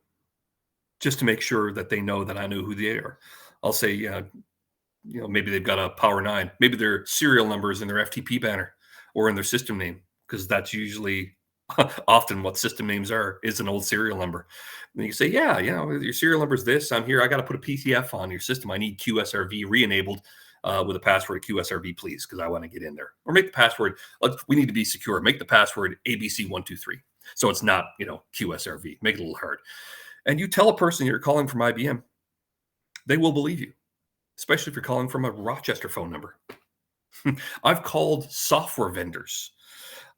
[SPEAKER 2] just to make sure that they know that I know who they are. I'll say, maybe they've got a Power 9. Maybe their serial number is in their FTP banner or in their system name, because that's usually often what system names is an old serial number. And you say, yeah, your serial number is this. I'm here. I got to put a PTF on your system. I need QSRV re-enabled with a password of QSRV, please, because I want to get in there. Or make the password. We need to be secure. Make the password ABC123. So it's not, QSRV. Make it a little hard. and you tell a person you're calling from IBM, they will believe you, especially if you're calling from a Rochester phone number. I've called software vendors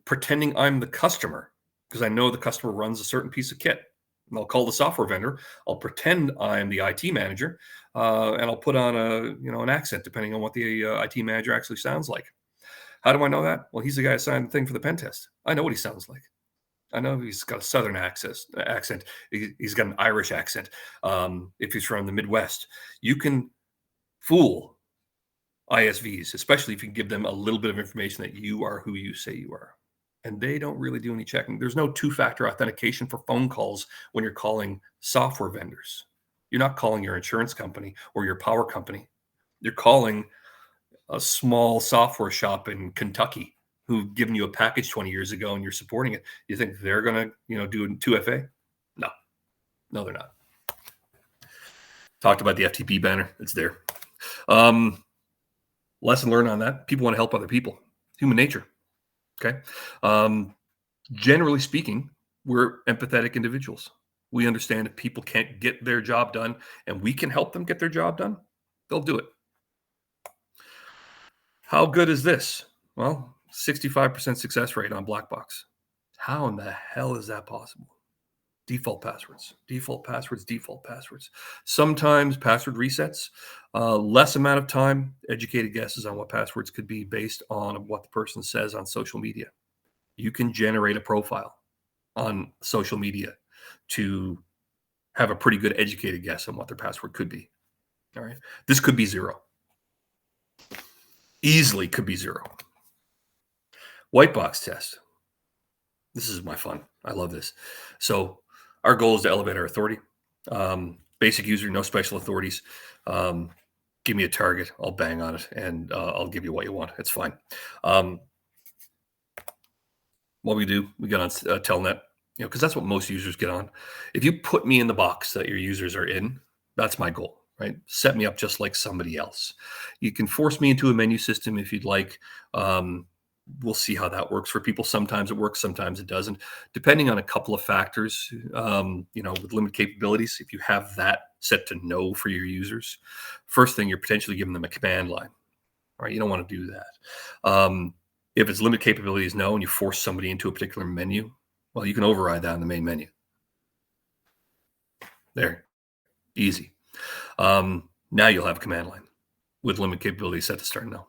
[SPEAKER 2] pretending I'm the customer because I know the customer runs a certain piece of kit. And I'll call the software vendor. I'll pretend I'm the IT manager, and I'll put on an accent depending on what the IT manager actually sounds like. How do I know that? Well, he's the guy who signed the thing for the pen test. I know what he sounds like. I know he's got a Southern accent. He's got an Irish accent. If he's from the Midwest, you can fool ISVs, especially if you give them a little bit of information that you are who you say you are. And they don't really do any checking. There's no two-factor authentication for phone calls when you're calling software vendors. You're not calling your insurance company or your power company. You're calling a small software shop in Kentucky who've given you a package 20 years ago and you're supporting it. You think they're going to, do 2FA? No, they're not. Talked about the FTP banner. It's there. Lesson learned on that. People want to help other people. Human nature. Okay. Generally speaking, we're empathetic individuals. We understand if people can't get their job done and we can help them get their job done, they'll do it. How good is this? Well, 65% success rate on black box. How in the hell is that possible? Default passwords. Sometimes password resets, less amount of time, educated guesses on what passwords could be based on what the person says on social media. You can generate a profile on social media to have a pretty good educated guess on what their password could be. All right. This could be 0. Easily could be 0. White box test. This is my fun. I love this. So our goal is to elevate our authority. Basic user, no special authorities. Give me a target. I'll bang on it, and I'll give you what you want. It's fine. What we do, we get on Telnet, because that's what most users get on. If you put me in the box that your users are in, that's my goal, right? Set me up just like somebody else. You can force me into a menu system if you'd like. We'll see how that works for people. Sometimes it works, sometimes it doesn't, depending on a couple of factors. With limited capabilities, if you have that set to no for your users, first thing, you're potentially giving them a command line. All right, you don't want to do that. If it's limited capabilities no, and you force somebody into a particular menu, well, you can override that in the main menu. There, easy. Now you'll have a command line with limited capabilities set to start no.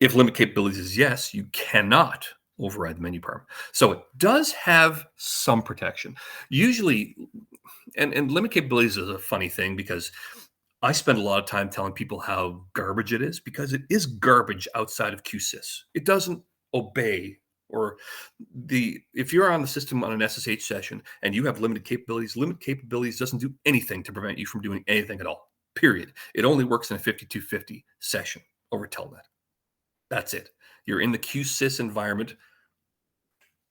[SPEAKER 2] If limit capabilities is yes, you cannot override the menu parm. So it does have some protection. Usually, and limit capabilities is a funny thing because I spend a lot of time telling people how garbage it is, because it is garbage outside of QSys. It doesn't obey, or if you're on the system on an SSH session and you have limited capabilities doesn't do anything to prevent you from doing anything at all, period. It only works in a 5250 session over Telnet. That's it. You're in the QSys environment.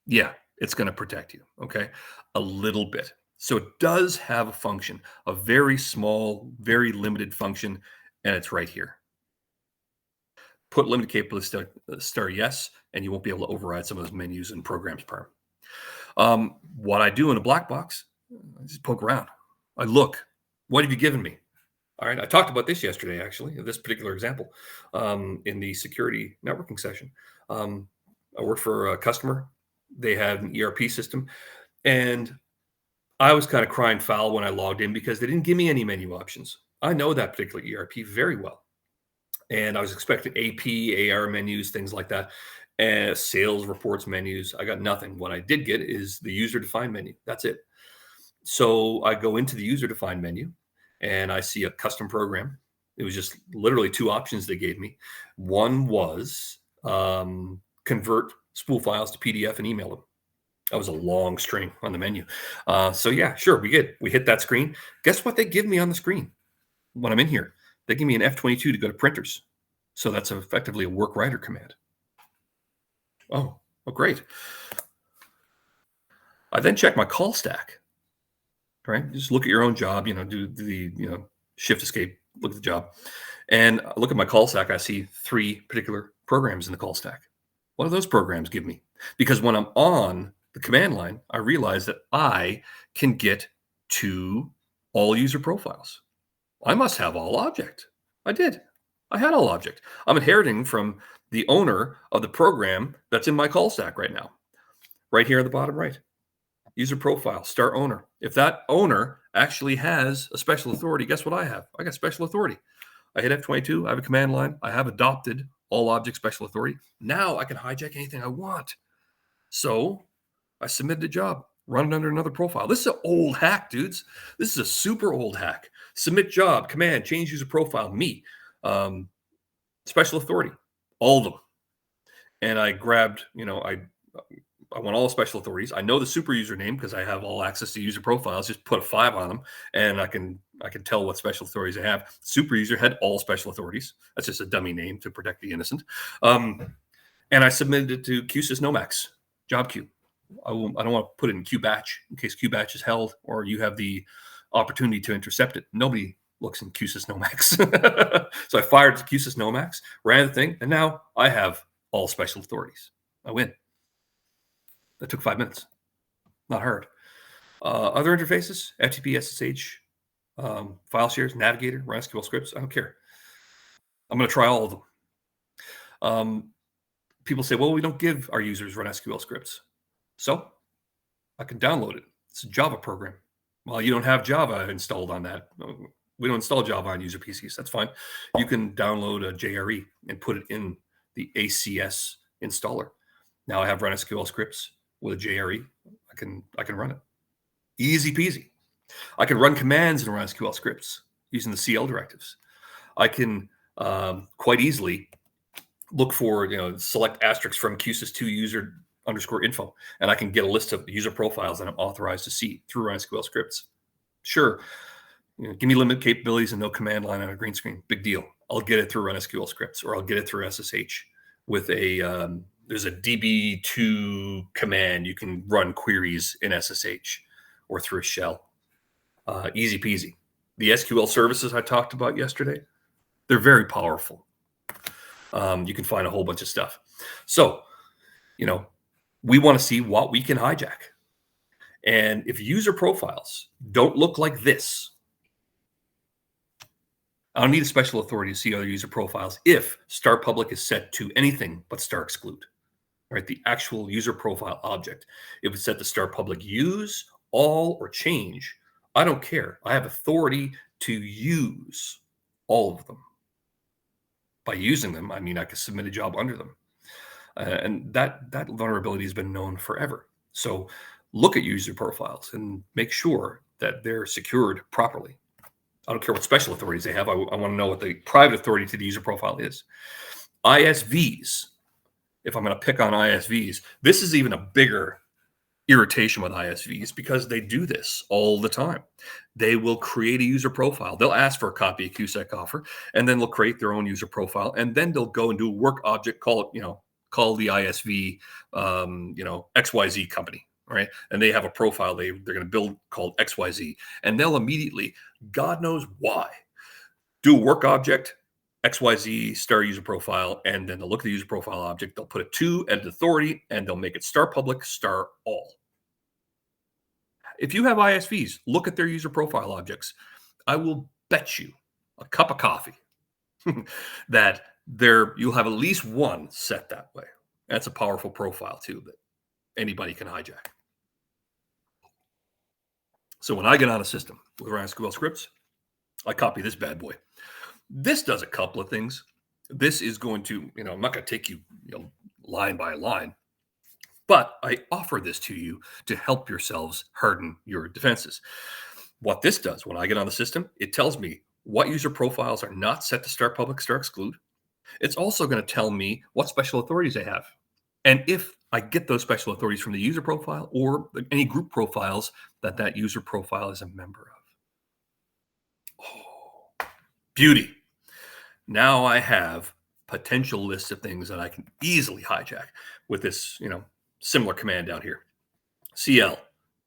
[SPEAKER 2] Yeah, it's going to protect you, okay? A little bit. So it does have a function, a very small, very limited function, and it's right here. Put limited capability star yes, and you won't be able to override some of those menus and programs parm. What I do in a black box, I just poke around. I look. What have you given me? All right, I talked about this yesterday, actually, this particular example, in the security networking session. I worked for a customer. They had an ERP system, and I was kind of crying foul when I logged in because they didn't give me any menu options. I know that particular ERP very well, and I was expecting AP, AR menus, things like that, and sales reports menus. I got nothing. What I did get is the user-defined menu. That's it. So I go into the user-defined menu, and I see a custom program. It was just literally 2 options they gave me. One was convert spool files to PDF and email them. That was a long string on the menu. So yeah, sure, we hit that screen. Guess what they give me on the screen when I'm in here? They give me an F22 to go to printers. So that's effectively a work writer command. Oh, great. I then check my call stack. Right? Just look at your own job, do the, shift escape, look at the job. And I look at my call stack, I see 3 particular programs in the call stack. What do those programs give me? Because when I'm on the command line, I realize that I can get to all user profiles. I must have all object. I did. I had all object. I'm inheriting from the owner of the program that's in my call stack right now. Right here at the bottom right. User profile, start owner. If that owner actually has a special authority, guess what I have? I got special authority. I hit F22. I have a command line. I have adopted all object special authority. Now I can hijack anything I want. So I submitted a job, run it under another profile. This is an old hack, dudes. This is a super old hack. Submit job, command, change user profile, me, special authority, all of them. And I grabbed, I want all special authorities. I know the super username because I have all access to user profiles. Just put a 5 on them, and I can tell what special authorities I have. Super user had all special authorities. That's just a dummy name to protect the innocent. And I submitted it to QSys Nomax job queue. I don't want to put it in queue batch in case queue batch is held or you have the opportunity to intercept it. Nobody looks in QSys Nomax. So I fired to QSys Nomax, ran the thing, and now I have all special authorities. I win. That took 5 minutes. Not hard. Other interfaces, FTP, SSH, file shares, Navigator, run SQL scripts. I don't care. I'm going to try all of them. People say, well, we don't give our users run SQL scripts. So I can download it. It's a Java program. Well, you don't have Java installed on that. We don't install Java on user PCs. That's fine. You can download a JRE and put it in the ACS installer. Now I have run SQL scripts with a JRE. I can run it. Easy peasy. I can run commands and run SQL scripts using the CL directives. I can quite easily look for, select asterisk from QSys2 user _ info, and I can get a list of user profiles that I'm authorized to see through run SQL scripts. Sure, give me limited capabilities and no command line on a green screen. Big deal. I'll get it through run SQL scripts, or I'll get it through SSH with a there's a DB2 command. You can run queries in SSH or through a shell. Easy peasy. The SQL services I talked about yesterday, they're very powerful. You can find a whole bunch of stuff. So, we want to see what we can hijack. And if user profiles don't look like this, I don't need a special authority to see other user profiles if start public is set to anything but star exclude, right? The actual user profile object. If it's set to star public use, all, or change, I don't care. I have authority to use all of them. By using them, I mean I can submit a job under them. And that vulnerability has been known forever. So look at user profiles and make sure that they're secured properly. I don't care what special authorities they have. I want to know what the private authority to the user profile is. ISVs, if I'm going to pick on ISVs, this is even a bigger irritation with ISVs because they do this all the time. They will create a user profile. They'll ask for a copy of QSEC offer, and then they'll create their own user profile, and then they'll go and do a work object, call the ISV, XYZ company, right? And they have a profile they're going to build called XYZ, and they'll immediately, God knows why, do a work object, XYZ star user profile, and then they'll look at the user profile object, they'll put a 2 edit authority, and they'll make it star public, star all. If you have ISVs, look at their user profile objects. I will bet you a cup of coffee that you'll have at least one set that way. That's a powerful profile too that anybody can hijack. So when I get on a system with SQL scripts, I copy this bad boy. This does a couple of things. This is going to, I'm not going to take you, line by line, but I offer this to you to help yourselves harden your defenses. What this does when I get on the system, it tells me what user profiles are not set to start public, star exclude. It's also going to tell me what special authorities I have. And if I get those special authorities from the user profile or any group profiles that user profile is a member of. Oh, beauty. Now I have potential lists of things that I can easily hijack with this, similar command down here. CL.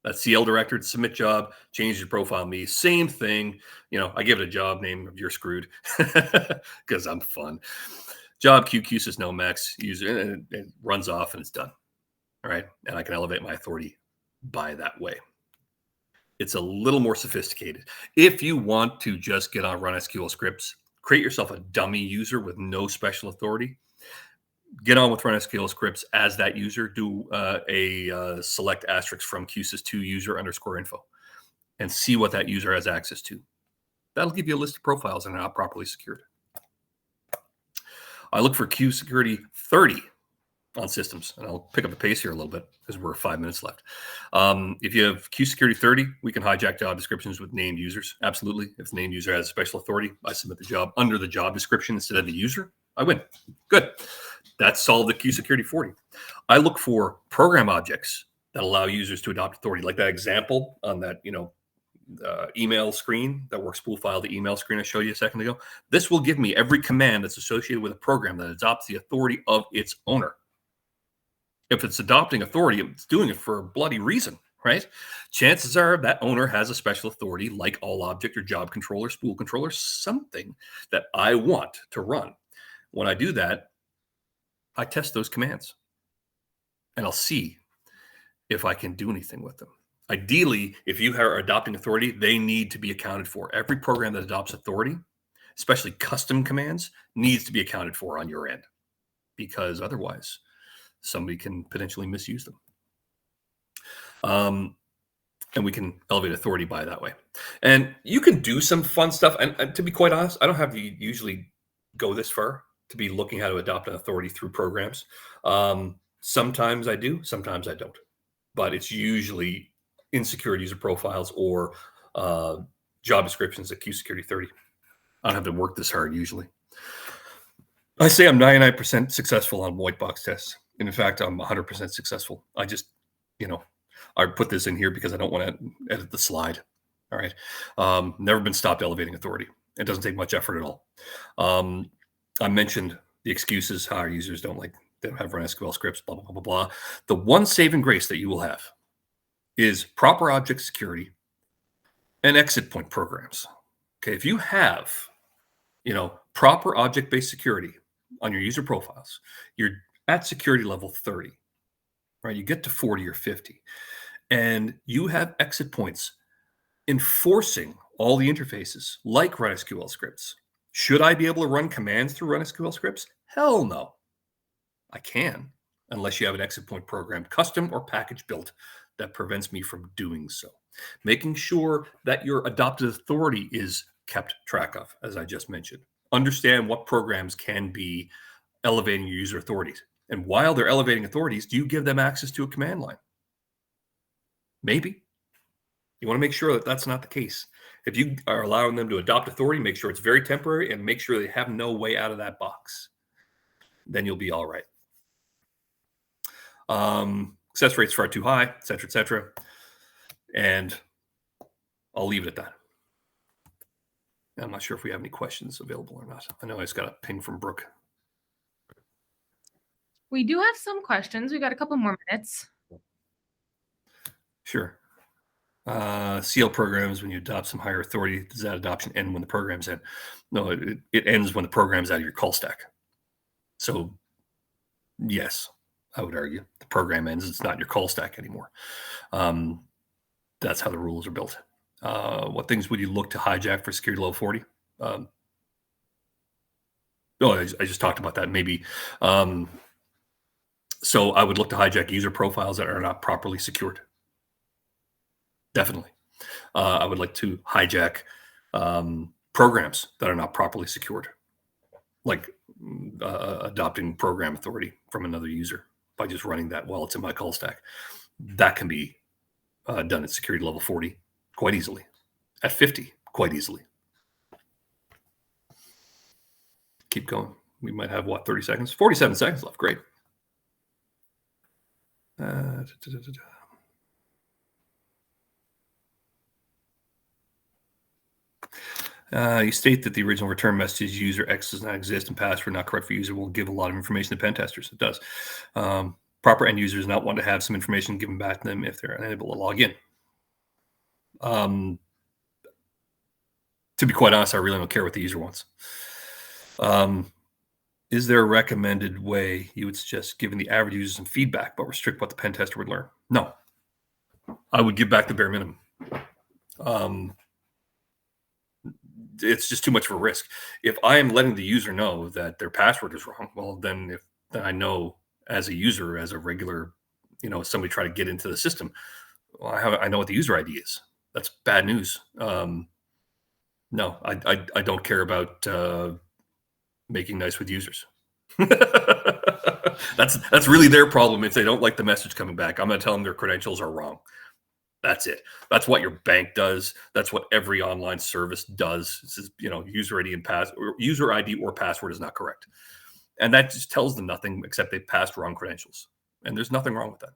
[SPEAKER 2] That's CL director, submit job, change your profile me. Same thing. I give it a job name of you're screwed because I'm fun. Job queue, QSys Nomax, user, and it runs off and it's done. All right. And I can elevate my authority by that way. It's a little more sophisticated. If you want to just get on Run SQL scripts, create yourself a dummy user with no special authority. Get on with Run SQL scripts as that user. Do a select asterisk from QSys2 user _ info and see what that user has access to. That'll give you a list of profiles that are not properly secured. I look for Q security 30 on systems, and I'll pick up the pace here a little bit because we're 5 minutes left. If you have Q security 30, we can hijack job descriptions with named users. Absolutely. If the named user has special authority, I submit the job under the job description instead of the user. I win. Good. That's solved the Q security 40. I look for program objects that allow users to adopt authority, like that example on that, email screen, that work spool file, the email screen I showed you a second ago. This will give me every command that's associated with a program that adopts the authority of its owner. If it's adopting authority, it's doing it for a bloody reason, right? Chances are that owner has a special authority like all object or job controller, spool controller, something that I want to run. When I do that, I test those commands and I'll see if I can do anything with them. Ideally, if you are adopting authority, they need to be accounted for. Every program that adopts authority, especially custom commands, needs to be accounted for on your end, because otherwise somebody can potentially misuse them. And we can elevate authority by that way. And you can do some fun stuff. And to be quite honest, I don't have to usually go this far to be looking how to adopt an authority through programs. Sometimes I do, sometimes I don't. But it's usually insecure user profiles or job descriptions at Q security 30. I don't have to work this hard usually. I say I'm 99% successful on white box tests. And in fact, I'm 100% successful. I just, I put this in here because I don't want to edit the slide. All right. Never been stopped elevating authority. It doesn't take much effort at all. I mentioned the excuses how our users don't have Run SQL scripts, blah, blah, blah, blah, blah. The one saving grace that you will have is proper object security and exit point programs. Okay. If you have, proper object-based security on your user profiles, you're at security level 30, right? You get to 40 or 50, and you have exit points enforcing all the interfaces like Run SQL scripts. Should I be able to run commands through Run SQL scripts? Hell no. I can, unless you have an exit point program, custom or package built, that prevents me from doing so. Making sure that your adopted authority is kept track of, as I just mentioned. Understand what programs can be elevating your user authorities. And while they're elevating authorities, do you give them access to a command line? Maybe. You want to make sure that that's not the case. If you are allowing them to adopt authority, make sure it's very temporary and make sure they have no way out of that box. Then you'll be all right. Success rates far too high, et cetera, et cetera. And I'll leave it at that. I'm not sure if we have any questions available or not. I know I just got a ping from Brooke.
[SPEAKER 1] We do have some questions. We got a couple more minutes.
[SPEAKER 2] Sure. CL programs, when you adopt some higher authority, does that adoption end when the program's in? No, it ends when the program's out of your call stack. So yes, I would argue the program ends. It's not in your call stack anymore. That's how the rules are built. What things would you look to hijack for security level 40? I just talked about that. Maybe. So I would look to hijack user profiles that are not properly secured. Definitely. I would like to hijack programs that are not properly secured, like adopting program authority from another user by just running that while it's in my call stack. That can be done at security level 40 quite easily, at 50 quite easily. Keep going. We might have, 30 seconds? 47 seconds left. Great. You state that the original return message user X does not exist and password not correct for user will give a lot of information to pen testers. It does. Proper end users not want to have some information given back to them if they're unable to log in. To be quite honest, I really don't care what the user wants. Is there a recommended way you would suggest giving the average user some feedback but restrict what the pen tester would learn? No. I would give back the bare minimum. It's just too much of a risk. If I am letting the user know that their password is wrong, well, then I know as a user, as a regular, somebody try to get into the system, well, I know what the user ID is. That's bad news. No, I don't care about making nice with users. That's really their problem. If they don't like the message coming back, I'm going to tell them their credentials are wrong. That's it. That's what your bank does. That's what every online service does. It says, user ID user ID or password is not correct. And that just tells them nothing except they passed wrong credentials. And there's nothing wrong with that.